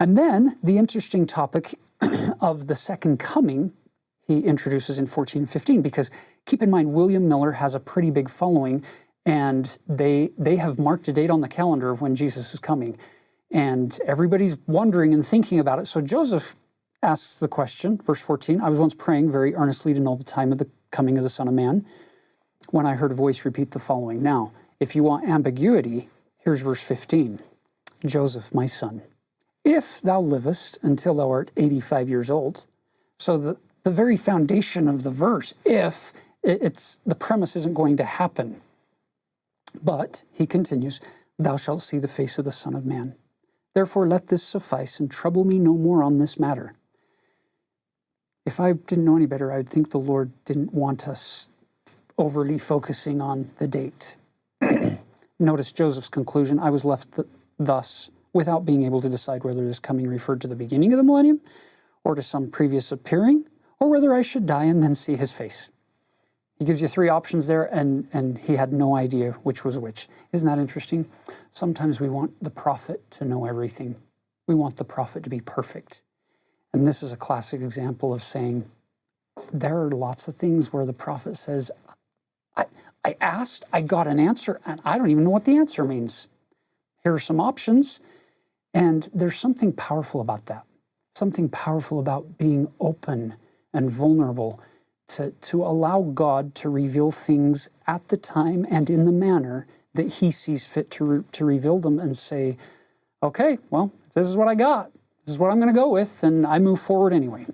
And then the interesting topic of the second coming he introduces in 14 and 15, because keep in mind, William Miller has a pretty big following, and they have marked a date on the calendar of when Jesus is coming. And everybody's wondering and thinking about it. So Joseph asks the question, verse 14, I was once praying very earnestly to know the time of the coming of the Son of Man, when I heard a voice repeat the following. Now, if you want ambiguity, here's verse 15. Joseph, my son, if thou livest until thou art 85 years old. So the very foundation of the verse, if, it's the premise isn't going to happen. But, he continues, thou shalt see the face of the Son of Man. Therefore let this suffice, and trouble me no more on this matter. If I didn't know any better, I'd think the Lord didn't want us overly focusing on the date. Notice Joseph's conclusion, I was left thus without being able to decide whether this coming referred to the beginning of the millennium, or to some previous appearing, or whether I should die and then see his face. He gives you three options there, and he had no idea which was which. Isn't that interesting? Sometimes we want the prophet to know everything. We want the prophet to be perfect. And this is a classic example of saying, there are lots of things where the prophet says, I asked, I got an answer, and I don't even know what the answer means. Here are some options. And there's something powerful about that. Something powerful about being open and vulnerable to allow God to reveal things at the time and in the manner that he sees fit to reveal them, and say, okay, well, this is what I got. This is what I'm going to go with, and I move forward anyway.